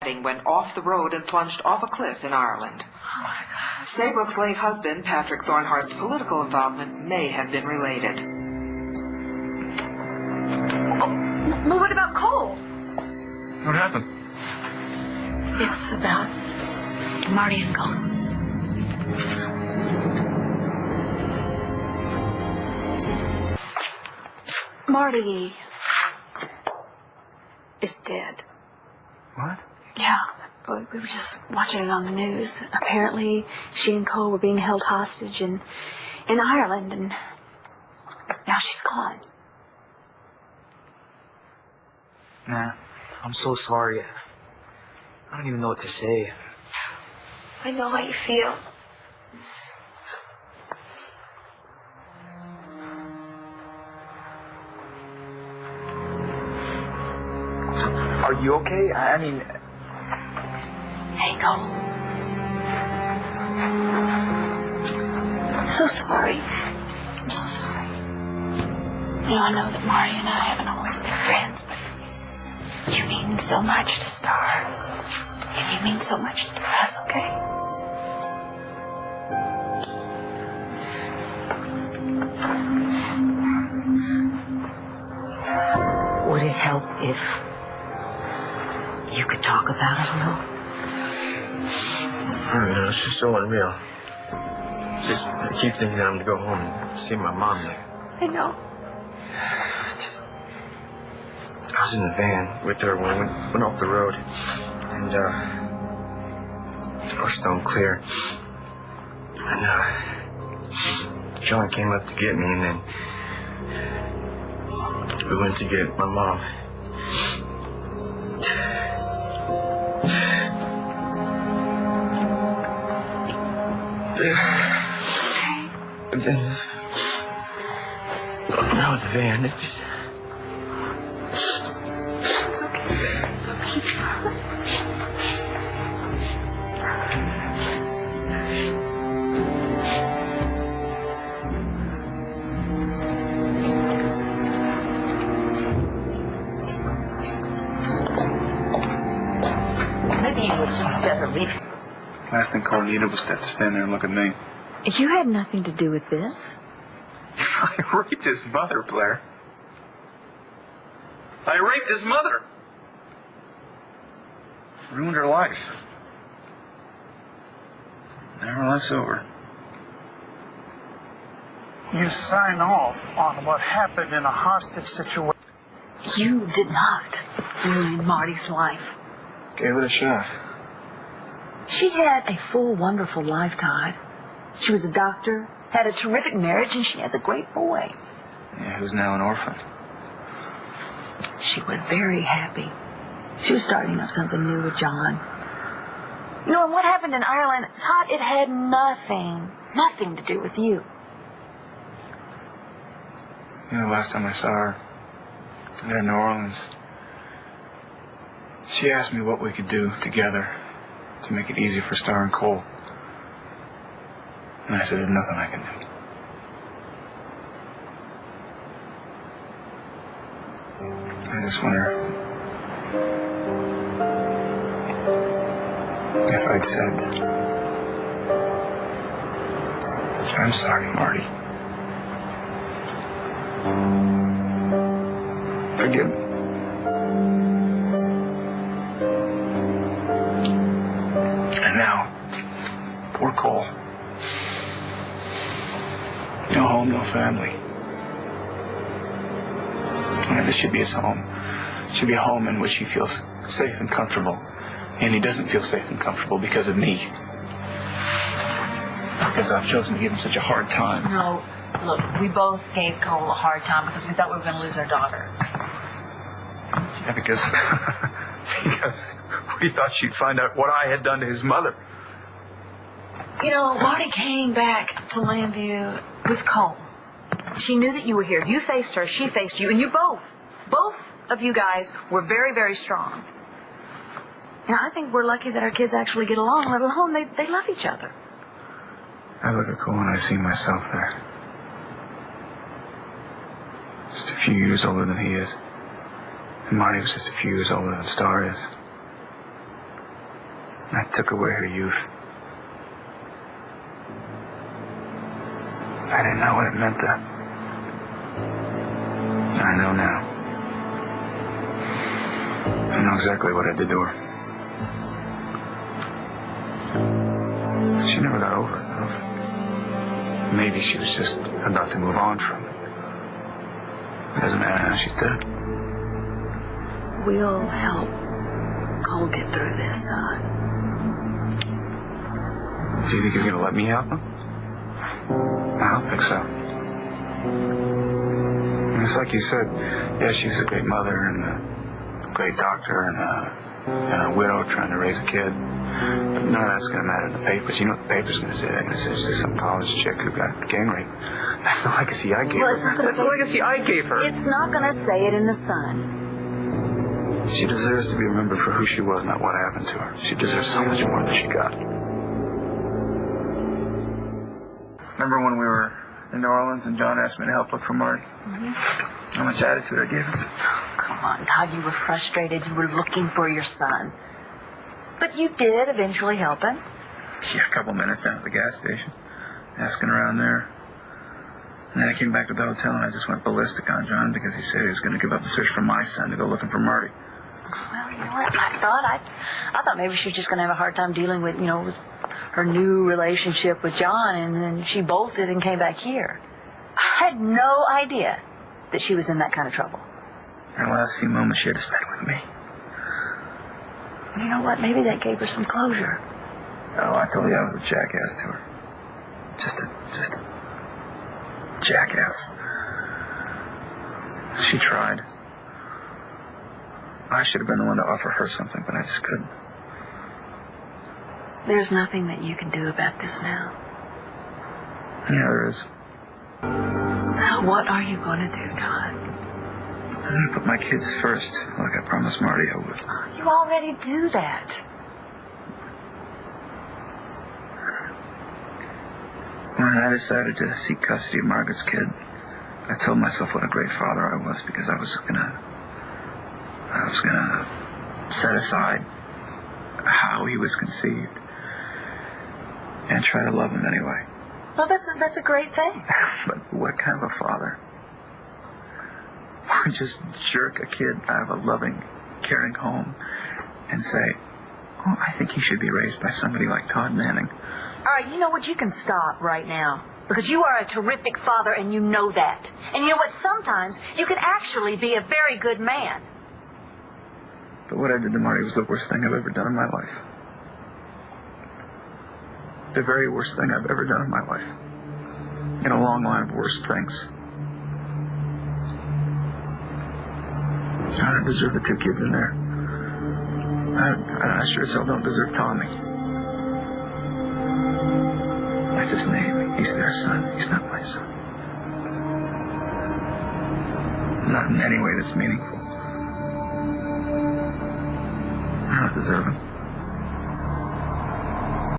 went off the road and plunged off a cliff in Ireland. Oh my God. Saybrook's late husband, Patrick Thornhart's political involvement may have been related. Well, what about Cole? What happened? It's about Marty and Cole. Marty is dead. What? Yeah, we were just watching it on the news. Apparently, she and Cole were being held hostage in Ireland, and now she's gone. Nah, I'm so sorry. I don't even know what to say. I know how you feel. Are you okay? I mean... Hey, Cole. I'm so sorry. I'm so sorry. You know, I know that Marty and I haven't always been friends, but you mean so much to Star. And you mean so much to us, okay? Would it help if you could talk about it a little? I don't know, it's just so unreal. I keep thinking that I'm going to go home and see my mom there. I know. I was in the van with her when we went off the road. And, we're stone clear. And, John came up to get me, and then we went to get my mom. And then, now with the van, it just... It's okay. It's okay. Maybe you would just better leave. Last thing Cole needed was to stand there and look at me. You had nothing to do with this. I raped his mother, Blair. I raped his mother. Ruined her life. Now her life's over. You sign off on what happened in a hostage situation. You did not ruin Marty's life. Gave it a shot. She had a full, wonderful life, Todd. She was a doctor, had a terrific marriage, and she has a great boy. Yeah, who's now an orphan. She was very happy. She was starting up something new with John. You know, and what happened in Ireland, Todd, it had nothing to do with you. You know, last time I saw her, there in New Orleans, she asked me what we could do together to make it easy for Star and Cole. And I said, there's nothing I can do. I just wonder if I'd said, I'm sorry, Marty. Forgive me. And now, poor Cole. No home, no family. And this should be his home. It should be a home in which he feels safe and comfortable. And he doesn't feel safe and comfortable because of me. Because I've chosen to give him such a hard time. No, look, we both gave Cole a hard time because we thought we were going to lose our daughter. Yeah, because we thought she'd find out what I had done to his mother. You know, Marty came back to Lambview with Cole. She knew that you were here. You faced her, she faced you, and you both of you guys were very, very strong. And I think we're lucky that our kids actually get along, let alone they love each other. I look at Cole and I see myself there. Just a few years older than he is. And Marty was just a few years older than Star is. I took away her youth. I didn't know what it meant then. I know now. I know exactly what I did to her. She never got over it. Maybe she was just about to move on from it. It doesn't matter now, she's dead. We'll help Cole get through this time. Do you think he's gonna let me help him? I don't think so. It's like you said, yeah, she was a great mother and a great doctor and a widow trying to raise a kid. But none of that's going to matter in the papers. You know what the paper's going to say? They're going to say it's just some college chick who got gang raped. That's the legacy I gave her. That's the legacy I gave her. It's not going to say it in the Sun. She deserves to be remembered for who she was, not what happened to her. She deserves so much more than she got. Remember when we were in New Orleans and John asked me to help look for Marty? Mm-hmm. How much attitude I gave him? Come on, Todd, you were frustrated. You were looking for your son. But you did eventually help him. Yeah, a couple minutes down at the gas station, asking around there. And then I came back to the hotel and I just went ballistic on John because he said he was going to give up the search for my son to go looking for Marty. Well, you know what? I thought maybe she was just going to have a hard time dealing with, with her new relationship with John, and then she bolted and came back here. I had no idea that she was in that kind of trouble. Her last few moments she had to spend with me. You know what? Maybe that gave her some closure. Oh, I told you I was a jackass to her. Just a jackass. She tried. I should have been the one to offer her something, but I just couldn't. There's nothing that you can do about this now. Yeah, there is. What are you going to do, Todd? I'm going to put my kids first, like I promised Marty I would. You already do that. When I decided to seek custody of Margaret's kid, I told myself what a great father I was because I was gonna set aside how he was conceived and try to love him anyway. Well, that's a great thing. But what kind of a father would just jerk a kid out of a loving, caring home and say, oh, I think he should be raised by somebody like Todd Manning. All right, you know what? You can stop right now. Because you are a terrific father and you know that. And you know what? Sometimes you can actually be a very good man. But what I did to Marty was the worst thing I've ever done in my life. The very worst thing I've ever done in my life. In a long line of worst things. I don't deserve the two kids in there. I sure as hell don't deserve Tommy. That's his name. He's their son. He's not my son. Not in any way that's meaningful. I don't deserve him.